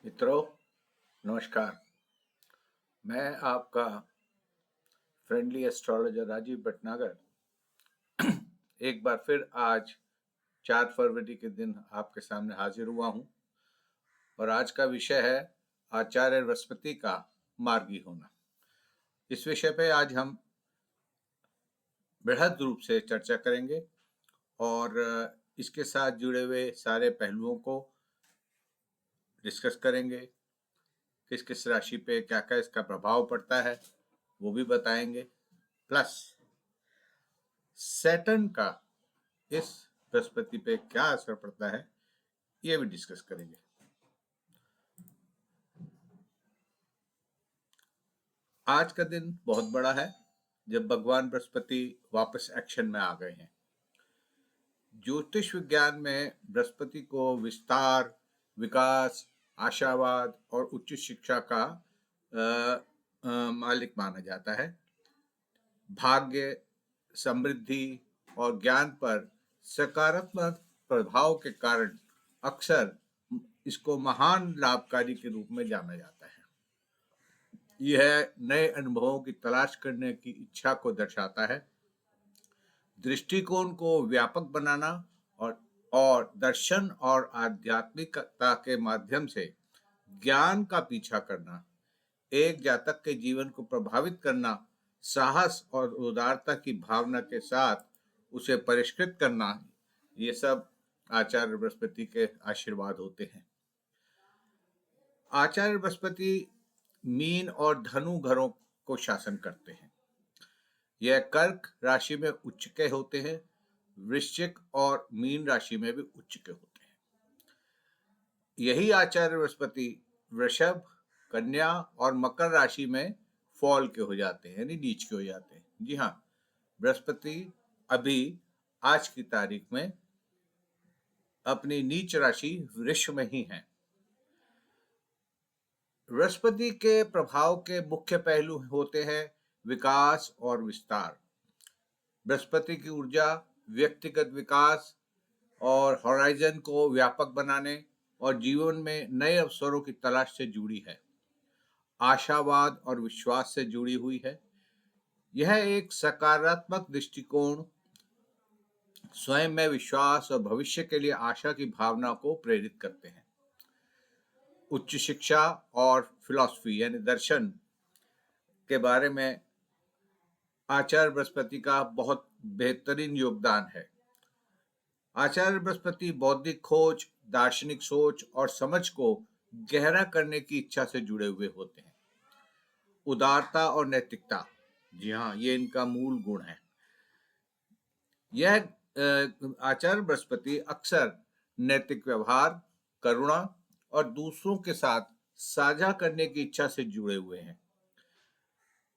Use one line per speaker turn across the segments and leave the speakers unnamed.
मित्रों, नमस्कार। मैं आपका फ्रेंडली एस्ट्रोलॉजर राजीव भटनागर एक बार फिर आज 4 फरवरी के दिन आपके सामने हाजिर हुआ हूं और आज का विषय है आचार्य बृहस्पति का मार्गी होना। इस विषय पे आज हम बृहद रूप से चर्चा करेंगे और इसके साथ जुड़े हुए सारे पहलुओं को डिस्कस करेंगे। किस किस राशि पे क्या क्या इसका प्रभाव पड़ता है वो भी बताएंगे, प्लस सैटर्न का इस बृहस्पति पे क्या असर पड़ता है ये भी डिस्कस करेंगे। आज का दिन बहुत बड़ा है जब भगवान बृहस्पति वापस एक्शन में आ गए हैं। ज्योतिष विज्ञान में बृहस्पति को विस्तार, विकास, आशावाद और उच्च शिक्षा का मालिक माना जाता है। भाग्य, समृद्धि और ज्ञान पर सकारात्मक प्रभाव के कारण अक्सर इसको महान लाभकारी के रूप में जाना जाता है। यह नए अनुभवों की तलाश करने की इच्छा को दर्शाता है, दृष्टिकोण को व्यापक बनाना और दर्शन और आध्यात्मिकता के माध्यम से ज्ञान का पीछा करना, एक जातक के जीवन को प्रभावित करना, साहस और उदारता की भावना के साथ उसे परिष्कृत करना, ये सब आचार्य बृहस्पति के आशीर्वाद होते हैं। आचार्य बृहस्पति मीन और धनु घरों को शासन करते हैं। यह कर्क राशि में उच्च के होते हैं, वृश्चिक और मीन राशि में भी उच्च के होते हैं। यही आचार्य बृहस्पति वृषभ, कन्या और मकर राशि में फॉल के हो जाते हैं, यानी नीच के हो जाते हैं। जी हाँ, बृहस्पति अभी आज की तारीख में अपनी नीच राशि वृष में ही है। बृहस्पति के प्रभाव के मुख्य पहलू होते हैं विकास और विस्तार। बृहस्पति की ऊर्जा व्यक्तिगत विकास और हॉराइजन को व्यापक बनाने और जीवन में नए अवसरों की तलाश से जुड़ी है, आशावाद और विश्वास से जुड़ी हुई है। यह एक सकारात्मक दृष्टिकोण, स्वयं में विश्वास और भविष्य के लिए आशा की भावना को प्रेरित करते हैं। उच्च शिक्षा और फिलॉसफी यानी दर्शन के बारे में आचार्य बृहस्पति का बहुत बेहतरीन योगदान है। आचार्य बृहस्पति बौद्धिक खोज, दार्शनिक सोच और समझ को गहरा करने की इच्छा से जुड़े हुए होते हैं। उदारता और नैतिकता, जी हाँ, ये इनका मूल गुण है। यह आचार्य बृहस्पति अक्सर नैतिक व्यवहार, करुणा और दूसरों के साथ साझा करने की इच्छा से जुड़े हुए हैं।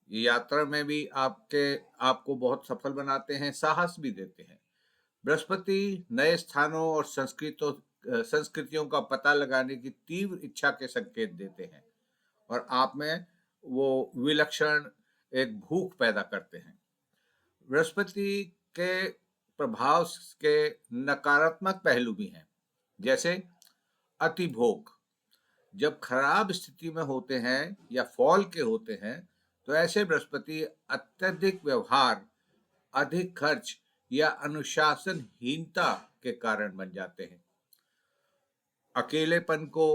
ये यात्रा में भी आपको बहुत सफल बनाते हैं, साहस भी देते हैं। बृहस्पति नए स्थानों और संस्कृतियों का पता लगाने की तीव्र इच्छा के संकेत देते हैं और आप में वो विलक्षण एक भूख पैदा करते हैं। बृहस्पति के प्रभाव के नकारात्मक पहलू भी हैं, जैसे अतिभोग। जब खराब स्थिति में होते हैं या फॉल के होते हैं तो ऐसे बृहस्पति अत्यधिक व्यवहार, अधिक खर्च या अनुशासनहीनता के कारण बन जाते हैं। अकेलेपन को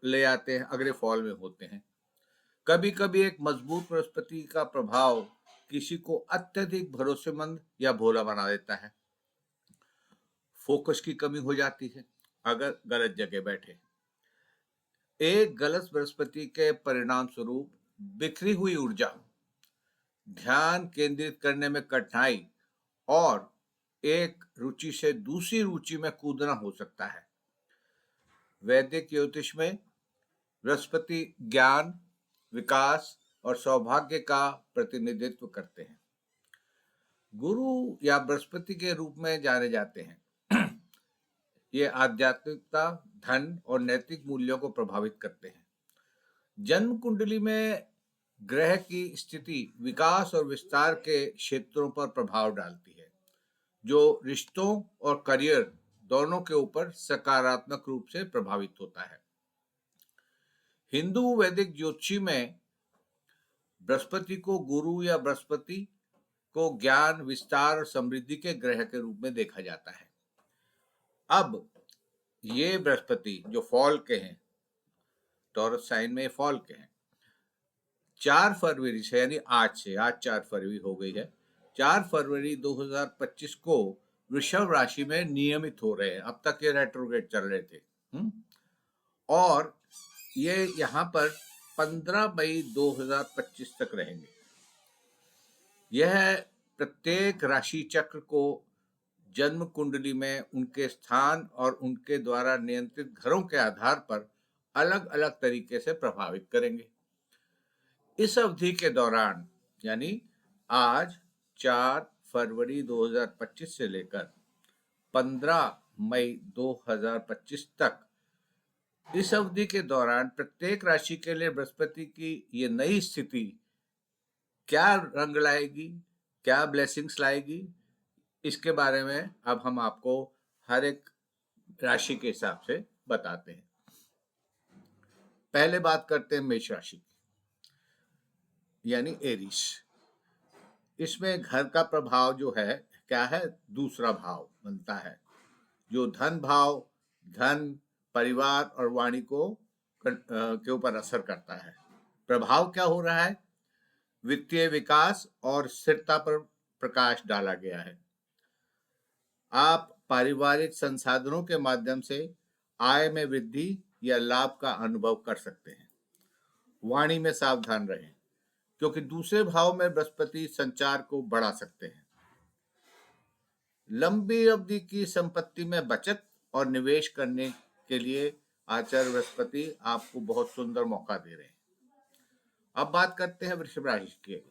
ले आते हैं अगर फॉल में होते हैं। कभी कभी एक मजबूत बृहस्पति का प्रभाव किसी को अत्यधिक भरोसेमंद या भोला बना देता है। फोकस की कमी हो जाती है अगर गलत जगह बैठे। एक गलत बृहस्पति के परिणाम स्वरूप बिखरी हुई ऊर्जा, ध्यान केंद्रित करने में कठिनाई और एक रुचि से दूसरी रुचि में कूदना हो सकता है। वैदिक ज्योतिष में बृहस्पति ज्ञान, विकास और सौभाग्य का प्रतिनिधित्व करते हैं। गुरु या बृहस्पति के रूप में जाने जाते हैं। ये आध्यात्मिकता, धन और नैतिक मूल्यों को प्रभावित करते हैं। जन्म कुंडली में ग्रह की स्थिति विकास और विस्तार के क्षेत्रों पर प्रभाव डालती है, जो रिश्तों और करियर दोनों के ऊपर सकारात्मक रूप से प्रभावित होता है। हिंदू वैदिक ज्योतिषी में बृहस्पति को गुरु या बृहस्पति को ज्ञान, विस्तार और समृद्धि के ग्रह के रूप में देखा जाता है। अब ये बृहस्पति जो फॉल के हैं, टॉरस साइन में फॉल के हैं, 4 फरवरी से, यानी आज 4 फरवरी हो गई है, 4 फरवरी 2025 को वृषभ राशि में नियमित हो रहे हैं। अब तक ये रेट्रोग्रेड चल रहे थे। और ये यहाँ पर 15 मई 2025 तक रहेंगे। यह प्रत्येक राशि चक्र को जन्म कुंडली में उनके स्थान और उनके द्वारा नियंत्रित घरों के आधार पर अलग अलग तरीके से प्रभावित करेंगे। इस अवधि के दौरान, यानी आज 4 फरवरी 2025 से लेकर 15 मई 2025 तक, इस अवधि के दौरान प्रत्येक राशि के लिए बृहस्पति की ये नई स्थिति क्या रंग लाएगी, क्या ब्लेसिंग्स लाएगी, इसके बारे में अब हम आपको हर एक राशि के हिसाब से बताते हैं। पहले बात करते हैं मेष राशि की, यानी एरीज। इसमें घर का प्रभाव जो है क्या है, दूसरा भाव बनता है, जो धन भाव, धन, परिवार और वाणी को के ऊपर असर करता है। प्रभाव क्या हो रहा है, वित्तीय विकास और स्थिरता पर प्रकाश डाला गया है। आप पारिवारिक संसाधनों के माध्यम से आय में वृद्धि या लाभ का अनुभव कर सकते हैं। वाणी में सावधान रहें, क्योंकि दूसरे भाव में बृहस्पति संचार को बढ़ा सकते हैं। लंबी अवधि की संपत्ति में बचत और निवेश करने के लिए आचार्य बृहस्पति आपको बहुत सुंदर मौका दे रहे हैं। अब बात करते हैं वृषभ राशि के।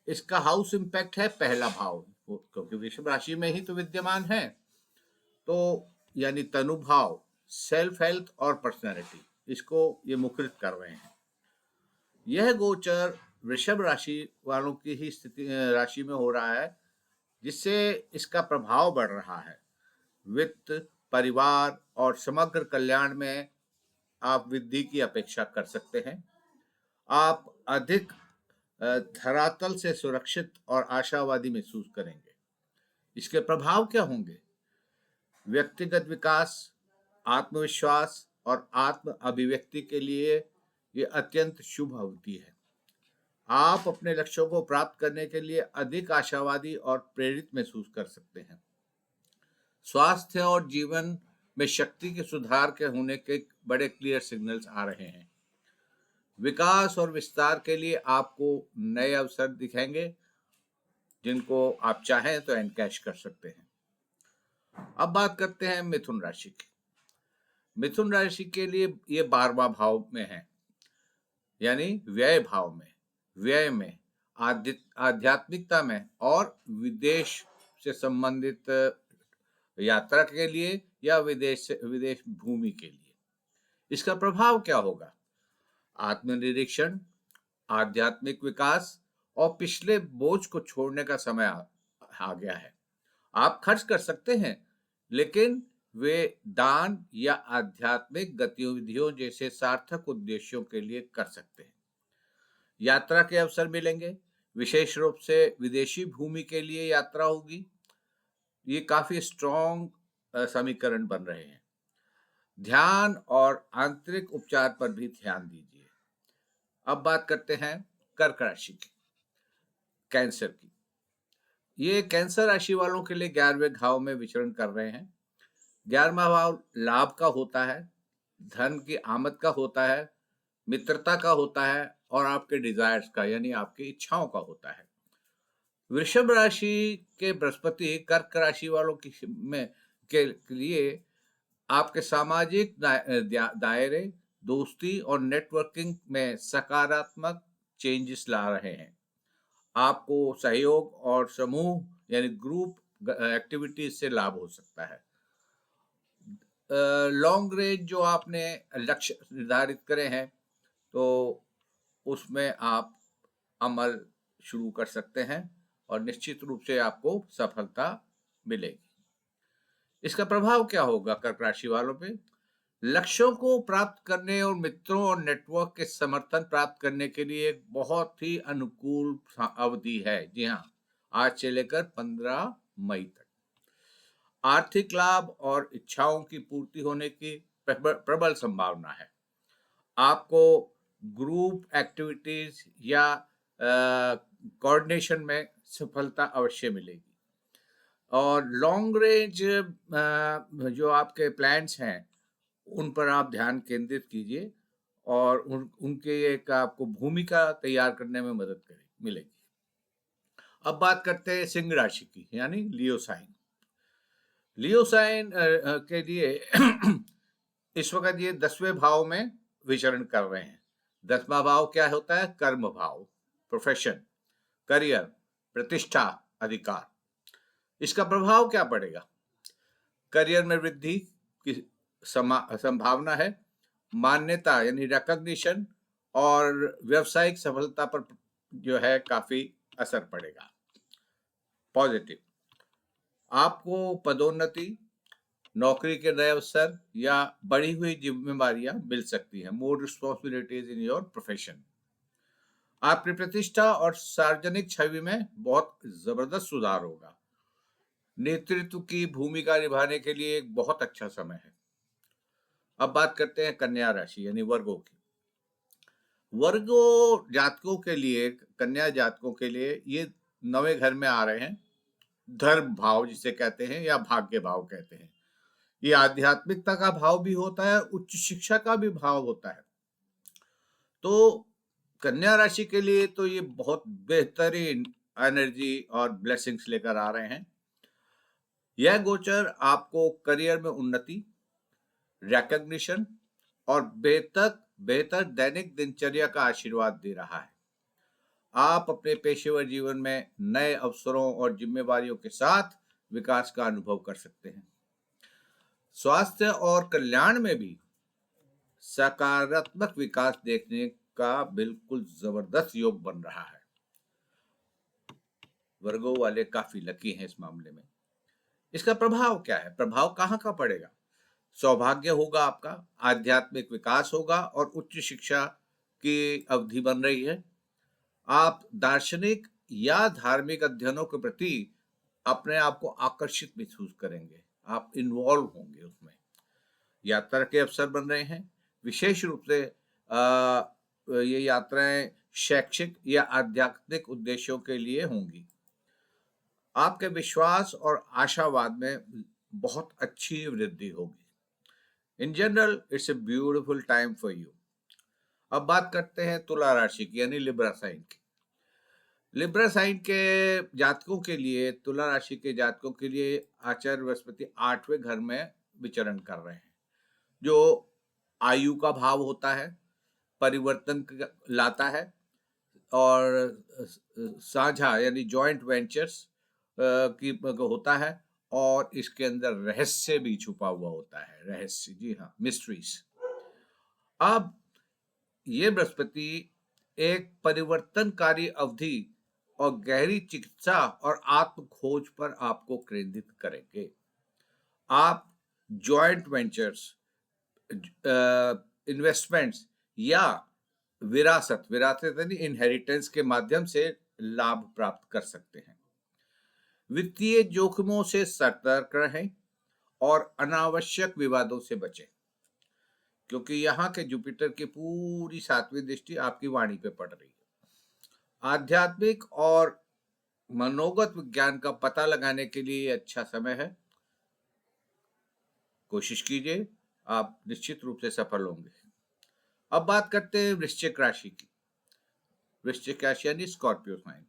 इसका हाउस इंपैक्ट है पहला भाव, क्योंकि वृषभ राशि में ही तो विद्यमान है, तो यानी तनु भाव, सेल्फ हेल्थ और पर्सनैलिटी, इसको ये मुखरित कर रहे हैं। यह गोचर वृषभ राशि वालों की ही स्थिति राशि में हो रहा है, जिससे इसका प्रभाव बढ़ रहा है। वित्त, परिवार और समग्र कल्याण में आप वृद्धि की अपेक्षा कर सकते हैं। आप अधिक धरातल से सुरक्षित और आशावादी महसूस करेंगे। इसके प्रभाव क्या होंगे, व्यक्तिगत विकास, आत्मविश्वास और आत्म अभिव्यक्ति के लिए ये अत्यंत शुभ अवधि है। आप अपने लक्ष्यों को प्राप्त करने के लिए अधिक आशावादी और प्रेरित महसूस कर सकते हैं। स्वास्थ्य और जीवन में शक्ति के सुधार के होने के बड़े क्लियर सिग्नल्स आ रहे हैं। विकास और विस्तार के लिए आपको नए अवसर दिखेंगे, जिनको आप चाहें तो एनकैश कर सकते हैं। अब बात करते हैं मिथुन राशि की। मिथुन राशि के लिए ये 12वां भाव में है, यानी व्यय भाव में। व्यय में, आध्यात्मिकता में और विदेश से संबंधित यात्रा के लिए या विदेश भूमि के लिए। इसका प्रभाव क्या होगा, आत्मनिरीक्षण, आध्यात्मिक विकास और पिछले बोझ को छोड़ने का समय आ गया है। आप खर्च कर सकते हैं, लेकिन वे दान या आध्यात्मिक गतिविधियों जैसे सार्थक उद्देश्यों के लिए कर सकते हैं। यात्रा के अवसर मिलेंगे, विशेष रूप से विदेशी भूमि के लिए यात्रा होगी। ये काफी स्ट्रॉन्ग समीकरण बन रहे हैं। ध्यान और आंतरिक उपचार पर भी ध्यान दीजिए। अब बात करते हैं कर्क राशि की, कैंसर की। ये कैंसर राशि वालों के लिए 11वें भाव में विचरण कर रहे हैं। 11वां भाव लाभ का होता है, धन की आमद का होता है, मित्रता का होता है और आपके डिजायर्स का, यानी आपकी इच्छाओं का होता है। वृषभ राशि के बृहस्पति कर्क राशि वालों की में के लिए आपके सामाजिक दायरे, दोस्ती और नेटवर्किंग में सकारात्मक चेंजेस ला रहे हैं। आपको सहयोग और समूह यानी ग्रुप एक्टिविटीज से लाभ हो सकता है। लॉन्ग रेंज जो आपने लक्ष्य निर्धारित करे हैं, तो उसमें आप अमल शुरू कर सकते हैं और निश्चित रूप से आपको सफलता मिलेगी। इसका प्रभाव क्या होगा कर्क राशि वालों पे, लक्ष्यों को प्राप्त करने और मित्रों और नेटवर्क के समर्थन प्राप्त करने के लिए एक बहुत ही अनुकूल अवधि है। जी हाँ, आज से लेकर 15 मई तक आर्थिक लाभ और इच्छाओं की पूर्ति होने की प्रबल संभावना है। आपको ग्रुप एक्टिविटीज या कोऑर्डिनेशन में सफलता अवश्य मिलेगी। और लॉन्ग रेंज जो आपके प्लान्स हैं उन पर आप ध्यान केंद्रित कीजिए और उनके एक आपको भूमिका तैयार करने में मदद मिलेगी। अब बात करते हैं सिंह राशि की, यानी लियो साइन। लियो साइन के लिए इस वक्त ये 10वें भाव में विचरण कर रहे हैं। 10वां भाव क्या होता है? कर्म भाव, प्रोफेशन, करियर, प्रतिष्ठा, अधिकार। इसका प्रभाव क्या पड़ेगा? करियर में वृद्धि की संभावना है, मान्यता यानी रिकॉग्निशन और व्यवसायिक सफलता पर जो है काफी असर पड़ेगा। पॉजिटिव, आपको पदोन्नति, नौकरी के नए अवसर या बढ़ी हुई जिम्मेदारियां मिल सकती हैं। मोर रिस्पॉन्सिबिलिटीज इन योर प्रोफेशन। आपकी प्रतिष्ठा और सार्वजनिक छवि में बहुत जबरदस्त सुधार होगा। नेतृत्व की भूमिका निभाने के लिए एक बहुत अच्छा समय है। अब बात करते हैं कन्या राशि यानी वर्गों की। वर्गो जातकों के लिए, कन्या जातकों के लिए ये 9वें घर में आ रहे हैं। धर्म भाव जिसे कहते हैं या भाग्य भाव कहते हैं। ये आध्यात्मिकता का भाव भी होता है, उच्च शिक्षा का भी भाव होता है। तो कन्या राशि के लिए तो ये बहुत बेहतरीन एनर्जी और ब्लेसिंग्स लेकर आ रहे हैं। यह गोचर आपको करियर में उन्नति, रिकॉग्निशन और बेहतर दैनिक दिनचर्या का आशीर्वाद दे रहा है। आप अपने पेशेवर जीवन में नए अवसरों और जिम्मेदारियों के साथ विकास का अनुभव कर सकते हैं। स्वास्थ्य और कल्याण में भी सकारात्मक विकास देखने का बिल्कुल जबरदस्त योग बन रहा है। वर्गों वाले काफी लकी हैं इस मामले में। इसका प्रभाव क्या है? प्रभाव कहाँ का पड़ेगा? सौभाग्य होगा आपका, आध्यात्मिक विकास होगा और उच्च शिक्षा की अवधि बन रही है। आप दार्शनिक या धार्मिक अध्ययनों के प्रति अपने आप को आकर्षित महसूस करेंगे। आप इन्वॉल्व होंगे उसमें। यात्रा के अवसर बन रहे हैं। विशेष रूप से ये यात्राएं शैक्षिक या आध्यात्मिक उद्देश्यों के लिए होंगी। आपके विश्वास और आशावाद में बहुत अच्छी वृद्धि होगी। In general it's a beautiful time for you. अब बात करते हैं तुला राशि की यानी लिब्रा साइन की। लिब्रा साइन के जातकों के लिए, तुला राशि के जातकों के लिए आचार्य बृहस्पति 8वें घर में विचरण कर रहे हैं, जो आयु का भाव होता है, परिवर्तन लाता है और साझा यानी जॉइंट वेंचर्स की होता है और इसके अंदर रहस्य भी छुपा हुआ होता है। रहस्य, जी हाँ, मिस्ट्रीज। अब ये बृहस्पति एक परिवर्तनकारी अवधि और गहरी चिकित्सा और आत्म खोज पर आपको केंद्रित करेंगे। आप जॉइंट वेंचर्स, इन्वेस्टमेंट्स या विरासत यानी इनहेरिटेंस के माध्यम से लाभ प्राप्त कर सकते हैं। वित्तीय जोखिमों से सतर्क रहें और अनावश्यक विवादों से बचें, क्योंकि यहाँ के जुपिटर की पूरी 7वीं दृष्टि आपकी वाणी पे पड़ रही है। आध्यात्मिक और मनोगत विज्ञान का पता लगाने के लिए अच्छा समय है। कोशिश कीजिए, आप निश्चित रूप से सफल होंगे। अब बात करते हैं वृश्चिक राशि की। वृश्चिक राशि यानी स्कॉर्पियो साइन।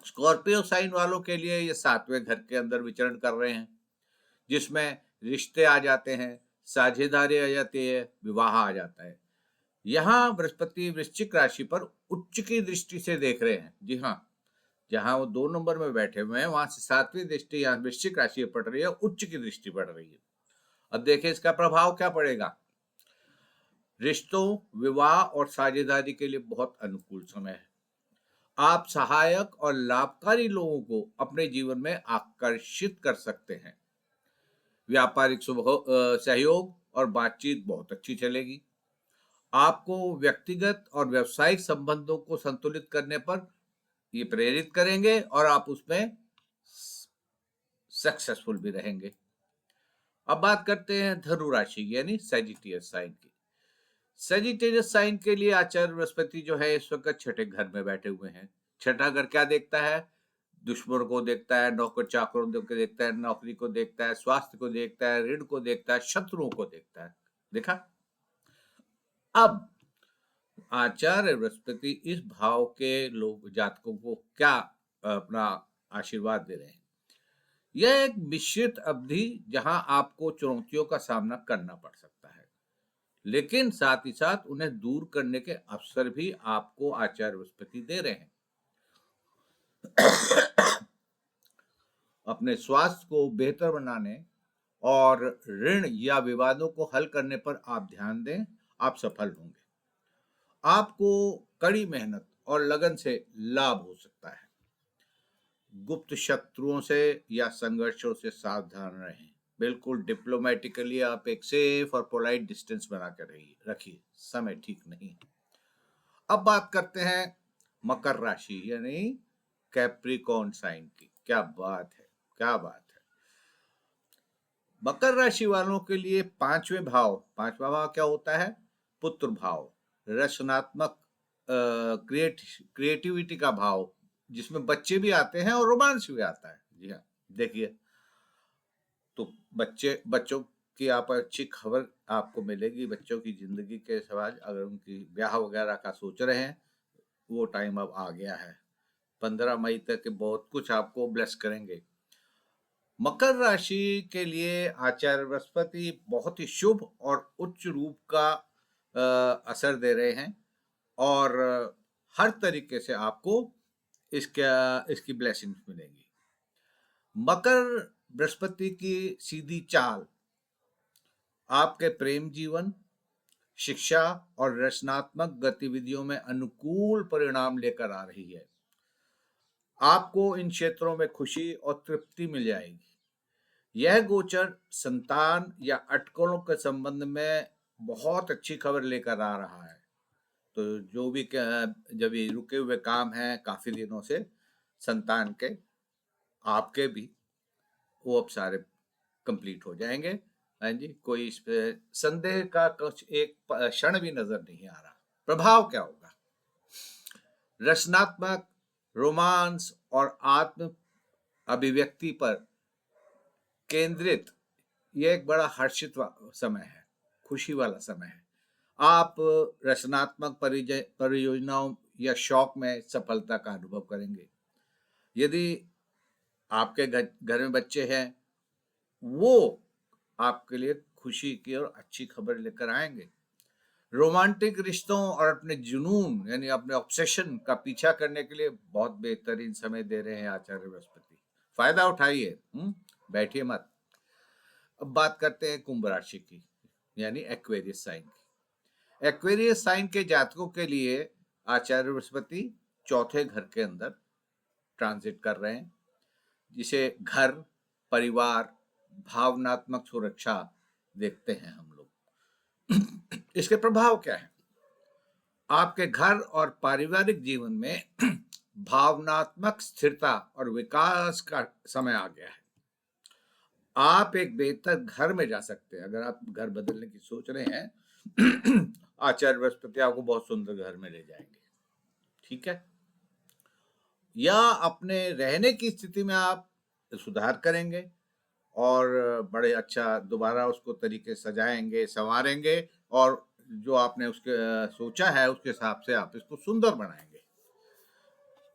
स्कॉर्पियो साइन वालों के लिए ये 7वें घर के अंदर विचरण कर रहे हैं, जिसमें रिश्ते आ जाते हैं, साझेदारी आ जाती है, विवाह आ जाता है। यहाँ बृहस्पति वृश्चिक राशि पर उच्च की दृष्टि से देख रहे हैं। जी हाँ, जहां वो 2 नंबर में बैठे हुए हैं वहां से 7वीं दृष्टि यहाँ वृश्चिक राशि पर पड़ रही है, उच्च की दृष्टि पड़ रही है। अब देखिए इसका प्रभाव क्या पड़ेगा। रिश्तों, विवाह और साझेदारी के लिए बहुत अनुकूल समय है। आप सहायक और लाभकारी लोगों को अपने जीवन में आकर्षित कर सकते हैं। व्यापारिक सहयोग और बातचीत बहुत अच्छी चलेगी। आपको व्यक्तिगत और व्यावसायिक संबंधों को संतुलित करने पर ये प्रेरित करेंगे और आप उसमें सक्सेसफुल भी रहेंगे। अब बात करते हैं धनु राशि यानी सैजिटेरियस साइन की। सैजिटेरियस साइन के लिए आचार्य बृहस्पति जो है इस वक्त छठे घर में बैठे हुए हैं। छठा घर क्या देखता है? दुश्मनों को देखता है, नौकर चाकरों को देखता है, नौकरी को देखता है, स्वास्थ्य को देखता है, ऋण को देखता है, शत्रुओं को देखता है। देखा? अब आचार्य बृहस्पति इस भाव के लोग जातकों को क्या अपना आशीर्वाद दे रहे हैं? यह एक मिश्रित अवधि जहां आपको चुनौतियों का सामना करना पड़ सकता है, लेकिन साथ ही साथ उन्हें दूर करने के अवसर भी आपको आचार्य बृहस्पति दे रहे हैं। अपने स्वास्थ्य को बेहतर बनाने और ऋण या विवादों को हल करने पर आप ध्यान दें, आप सफल होंगे। आपको कड़ी मेहनत और लगन से लाभ हो सकता है। गुप्त शत्रुओं से या संघर्षों से सावधान रहें। बिल्कुल डिप्लोमेटिकली आप एक सेफ और पोलाइट डिस्टेंस बना कर रखिए, समय ठीक नहीं है। अब बात करते हैं मकर राशि यानी कैप्रिकॉर्न साइन की। क्या बात है, क्या बात है। मकर राशि वालों के लिए पांचवा भाव क्या होता है? पुत्र भाव, रचनात्मक क्रिएटिविटी का भाव, जिसमें बच्चे भी आते हैं और रोमांस भी आता है। जी हाँ, देखिए तो बच्चों की आप अच्छी खबर आपको मिलेगी। बच्चों की जिंदगी के सवाल, अगर उनकी ब्याह वगैरह का सोच रहे हैं, वो टाइम अब आ गया है। 15 मई तक बहुत कुछ आपको ब्लेस करेंगे। मकर राशि के लिए आचार्य बृहस्पति बहुत ही शुभ और उच्च रूप का असर दे रहे हैं और हर तरीके से आपको इसकी ब्लेसिंग्स मिलेंगी। मकर बृहस्पति की सीधी चाल आपके प्रेम जीवन, शिक्षा और रचनात्मक गतिविधियों में अनुकूल परिणाम लेकर आ रही है। आपको इन क्षेत्रों में खुशी और तृप्ति मिल जाएगी। यह गोचर संतान या अटकलों के संबंध में बहुत अच्छी खबर लेकर आ रहा है। तो जो भी जब ये रुके हुए काम हैं काफी दिनों से संतान के, आपके भी, वो अब सारे कंप्लीट हो जाएंगे। हाँ जी, कोई इस पे संदेह का कुछ एक क्षण भी नजर नहीं आ रहा। प्रभाव क्या होगा? रचनात्मक, रोमांस और आत्म अभिव्यक्ति पर केंद्रित ये एक बड़ा हर्षित समय है, खुशी वाला समय है। आप रचनात्मक परियोजनाओं या शौक में सफलता का अनुभव करेंगे। यदि आपके घर में बच्चे हैं, वो आपके लिए खुशी की और अच्छी खबर लेकर आएंगे। रोमांटिक रिश्तों और अपने जुनून यानी अपने ऑब्सेशन का पीछा करने के लिए बहुत बेहतरीन समय दे रहे हैं आचार्य बृहस्पति। फायदा उठाइए, बैठिए मत। अब बात करते हैं कुंभ राशि की यानी एक्वेरियस साइन की। एक्वेरियस साइन के जातकों के लिए आचार्य बृहस्पति चौथे घर के अंदर ट्रांजिट कर रहे हैं, जिसे घर, परिवार, भावनात्मक सुरक्षा देखते हैं हम लोग। इसके प्रभाव क्या है? आपके घर और पारिवारिक जीवन में भावनात्मक स्थिरता और विकास का समय आ गया है। आप एक बेहतर घर में जा सकते हैं। अगर आप घर बदलने की सोच रहे हैं, आचार्य बृहस्पति आपको बहुत सुंदर घर में ले जाएंगे। ठीक है? या अपने रहने की स्थिति में आप सुधार करेंगे और बड़े अच्छा दोबारा उसको तरीके सजाएंगे, संवारेंगे और जो आपने उसके सोचा है उसके हिसाब से आप इसको सुंदर बनाएंगे।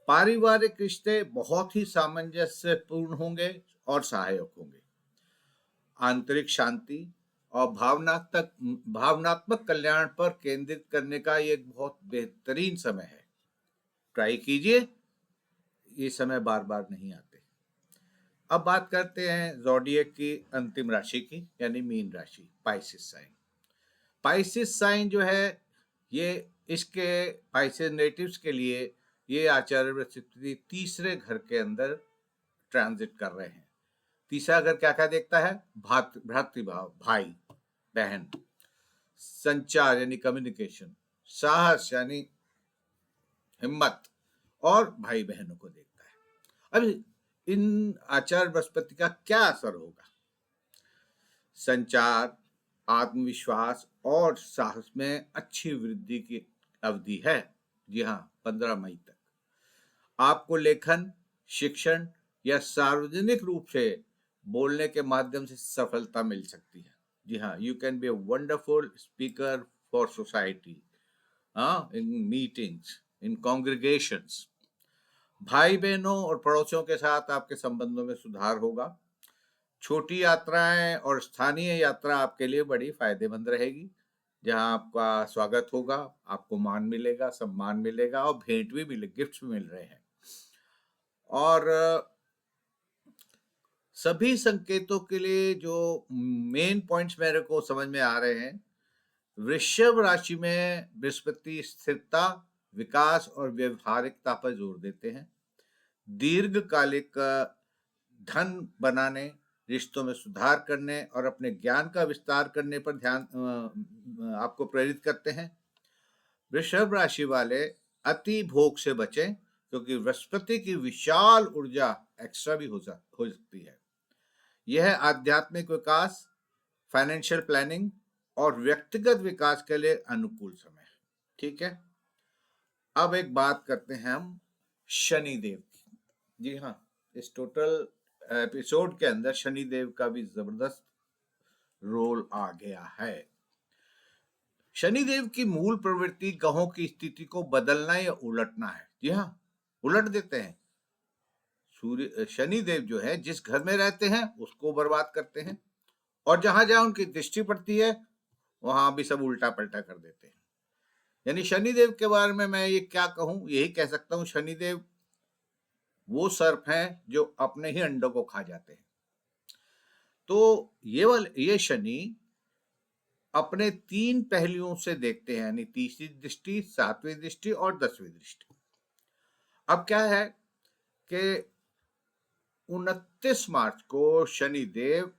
पारिवारिक रिश्ते बहुत ही सामंजस्यपूर्ण होंगे और सहायक होंगे। आंतरिक शांति और भावनात्मक कल्याण पर केंद्रित करने का ये एक बहुत बेहतरीन समय है। ट्राई कीजिए, ये समय बार बार नहीं आते। अब बात करते हैं ज़ोडिएक की अंतिम राशि की यानी मीन राशि, पाइसेस साइन। पाइसेस साइन जो है, ये इसके पाइसेस नेटिव्स के लिए ये आचार्य बृहस्पति तीसरे घर के अंदर ट्रांजिट कर रहे हैं। तीसरा घर क्या क्या देखता है? भ्रातृभाव, भाई, बहन, संचार यानी कम्युनिकेशन, साहस यानी हिम्मत, और भाई बहनों को देखता है। अब इन आचार बृहस्पति का क्या असर होगा? संचार, आत्मविश्वास और साहस में अच्छी वृद्धि की अवधि है। जी हाँ, 15 मई तक आपको लेखन, शिक्षण या सार्वजनिक रूप से बोलने के माध्यम से सफलता मिल सकती है। जी हाँ, you can be a wonderful speaker for society, in meetings, in congregations. भाई बहनों और पड़ोसियों के साथ आपके संबंधों में सुधार होगा। छोटी यात्राएं और स्थानीय यात्रा आपके लिए बड़ी फायदेमंद रहेगी, जहां आपका स्वागत होगा, आपको मान मिलेगा, सम्मान मिलेगा और भेंट भी मिले, गिफ्ट्स भी मिल रहे हैं। और सभी संकेतों के लिए जो मेन पॉइंट्स मेरे को समझ में आ रहे हैं, वृषभ राशि में बृहस्पति स्थिरता, विकास और व्यवहारिकता पर जोर देते हैं। दीर्घकालिक धन बनाने, रिश्तों में सुधार करने और अपने ज्ञान का विस्तार करने पर ध्यान आपको प्रेरित करते हैं। वृषभ राशि वाले अति भोग से बचें, क्योंकि बृहस्पति की विशाल ऊर्जा एक्स्ट्रा भी हो सकती है। यह आध्यात्मिक विकास, फाइनेंशियल प्लानिंग और व्यक्तिगत विकास के लिए अनुकूल समय है। ठीक है, अब एक बात करते हैं हम शनिदेव की। जी हाँ, इस टोटल एपिसोड के अंदर शनिदेव का भी जबरदस्त रोल आ गया है। शनिदेव की मूल प्रवृत्ति ग्रहों की स्थिति को बदलना या उलटना है। जी हाँ, उलट देते हैं। सूर्य शनिदेव जो है जिस घर में रहते हैं उसको बर्बाद करते हैं, और जहां जहां उनकी दृष्टि पड़ती है वहां भी सब उल्टा पलटा कर देते हैं। यानी शनिदेव के बारे में मैं ये क्या कहूं, यही कह सकता हूं, शनिदेव वो सर्प हैं जो अपने ही अंडों को खा जाते हैं। तो ये शनि अपने 3 पहलुओं से देखते हैं, यानी तीसरी दृष्टि, 7वीं दृष्टि और 10वीं दृष्टि। अब क्या है कि 29 मार्च को शनिदेव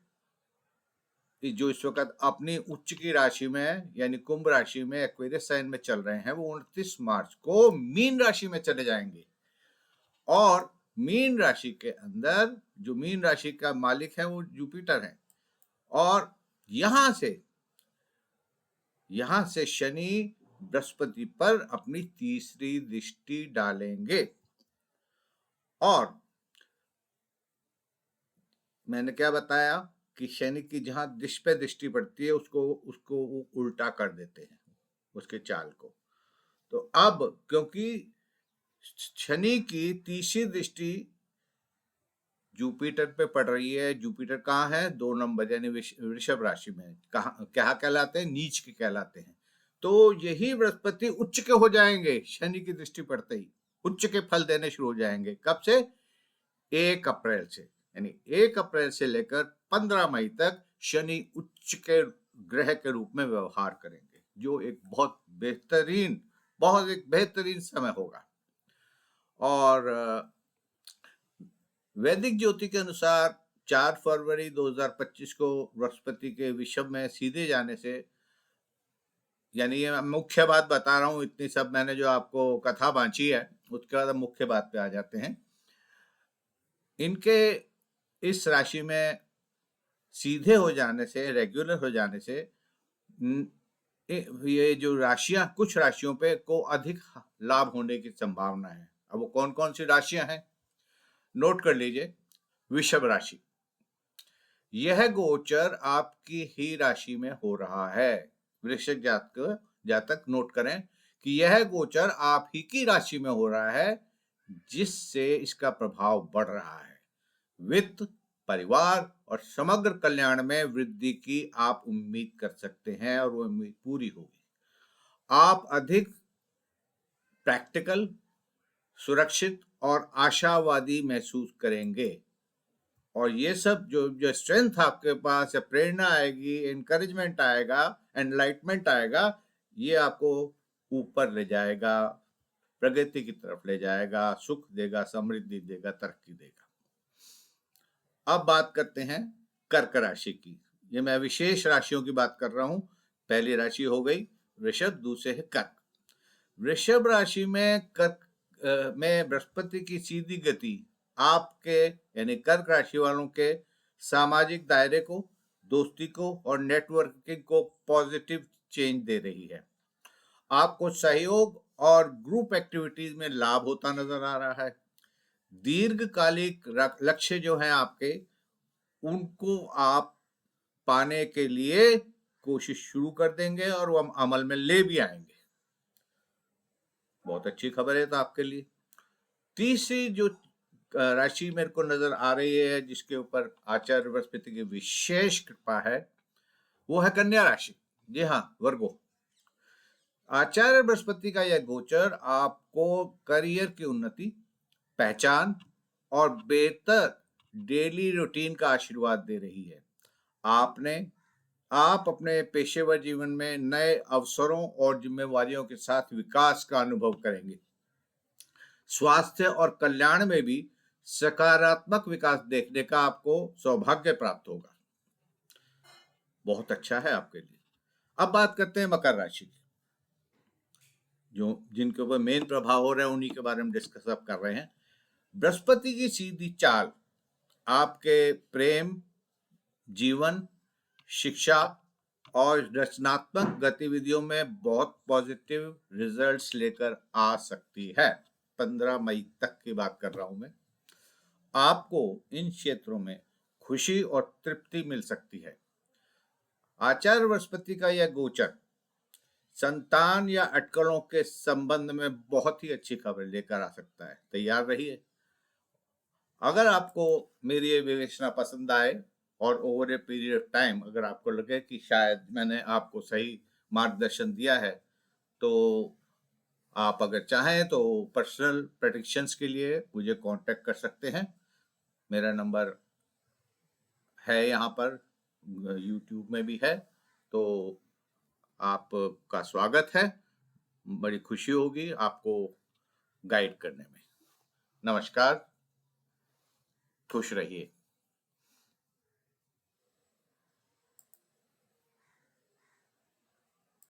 जो इस वक्त अपनी उच्च की राशि में यानी कुंभ राशि में एक्वेरियस साइन में चल रहे हैं, वो 29 मार्च को मीन राशि में चले जाएंगे। और मीन राशि के अंदर जो मीन राशि का मालिक है वो जुपिटर है, और यहां से शनि बृहस्पति पर अपनी तीसरी दृष्टि डालेंगे। और मैंने क्या बताया कि शनि की जहां दृष्टि पड़ती है उसको वो उल्टा कर देते हैं, उसके चाल को। तो अब क्योंकि शनि की तीसरी दृष्टि जुपिटर पे पड़ रही है, जुपिटर कहाँ है? 2 नंबर यानी वृषभ राशि में। कहाँ क्या कहलाते हैं? नीच के कहलाते हैं। तो यही बृहस्पति उच्च के हो जाएंगे शनि की दृष्टि पड़ते ही, उच्च के फल देने शुरू हो जाएंगे। कब से? 1 अप्रैल से, यानी 1 अप्रैल से लेकर 15 मई तक शनि उच्च के ग्रह के रूप में व्यवहार करेंगे, जो एक बहुत एक बेहतरीन समय होगा। और वैदिक ज्योति के अनुसार 4 फरवरी 2025 को बृहस्पति के विषभ में सीधे जाने से, यानी ये मुख्य बात बता रहा हूं, इतनी सब मैंने जो आपको कथा बांची है उसके बाद मुख्य बात पे आ जाते हैं। इनके इस राशि में सीधे हो जाने से, रेगुलर हो जाने से ये जो राशियां, कुछ राशियों पे को अधिक लाभ होने की संभावना है। अब वो कौन कौन सी राशियां हैं नोट कर लीजिए। वृषभ राशि, यह गोचर आपकी ही राशि में हो रहा है। वृश्चिक जातक नोट करें कि यह गोचर आप ही की राशि में हो रहा है, जिससे इसका प्रभाव बढ़ रहा है। वित्त, परिवार और समग्र कल्याण में वृद्धि की आप उम्मीद कर सकते हैं, और वो उम्मीद पूरी होगी। आप अधिक प्रैक्टिकल, सुरक्षित और आशावादी महसूस करेंगे, और ये सब जो स्ट्रेंथ आपके पास है, प्रेरणा आएगी, एनकरेजमेंट आएगा, एनलाइटमेंट आएगा, ये आपको ऊपर ले जाएगा, प्रगति की तरफ ले जाएगा, सुख देगा, समृद्धि देगा, तरक्की देगा। अब बात करते हैं कर्क राशि की। ये मैं विशेष राशियों की बात कर रहा हूं। पहली राशि हो गई वृषभ, दूसरे है कर्क। वृषभ राशि में कर्क में बृहस्पति की सीधी गति आपके यानी कर्क राशि वालों के सामाजिक दायरे को, दोस्ती को और नेटवर्किंग को पॉजिटिव चेंज दे रही है। आपको सहयोग और ग्रुप एक्टिविटीज में लाभ होता नजर आ रहा है। दीर्घकालिक लक्ष्य जो है आपके, उनको आप पाने के लिए कोशिश शुरू कर देंगे और वो हम अमल में ले भी आएंगे। बहुत अच्छी खबर है तो आपके लिए। तीसरी जो राशि मेरे को नजर आ रही है जिसके ऊपर आचार्य बृहस्पति की विशेष कृपा है, वो है कन्या राशि। जी हाँ, वर्गो। आचार्य बृहस्पति का यह गोचर आपको करियर की उन्नति, पहचान और बेहतर डेली रूटीन का आशीर्वाद दे रही है। आप अपने पेशेवर जीवन में नए अवसरों और जिम्मेवारियों के साथ विकास का अनुभव करेंगे। स्वास्थ्य और कल्याण में भी सकारात्मक विकास देखने का आपको सौभाग्य प्राप्त होगा। बहुत अच्छा है आपके लिए। अब बात करते हैं मकर राशि की, जो जिनके ऊपर मेन प्रभाव हो रहे हैं उन्हीं के बारे में डिस्कस अब कर रहे हैं। बृहस्पति की सीधी चाल आपके प्रेम जीवन, शिक्षा और रचनात्मक गतिविधियों में बहुत पॉजिटिव रिजल्ट्स लेकर आ सकती है। 15 मई तक की बात कर रहा हूं मैं। आपको इन क्षेत्रों में खुशी और तृप्ति मिल सकती है। आचार्य बृहस्पति का यह गोचर संतान या अटकलों के संबंध में बहुत ही अच्छी खबर लेकर आ सकता है। तैयार रहिए। अगर आपको मेरी ये विवेचना पसंद आए और over a period of time अगर आपको लगे कि शायद मैंने आपको सही मार्गदर्शन दिया है, तो आप अगर चाहें तो पर्सनल प्रेडिक्शंस के लिए मुझे कांटेक्ट कर सकते हैं। मेरा नंबर है यहाँ पर, यूट्यूब में भी है, तो आपका स्वागत है। बड़ी खुशी होगी आपको गाइड करने में। नमस्कार, खुश रहिए।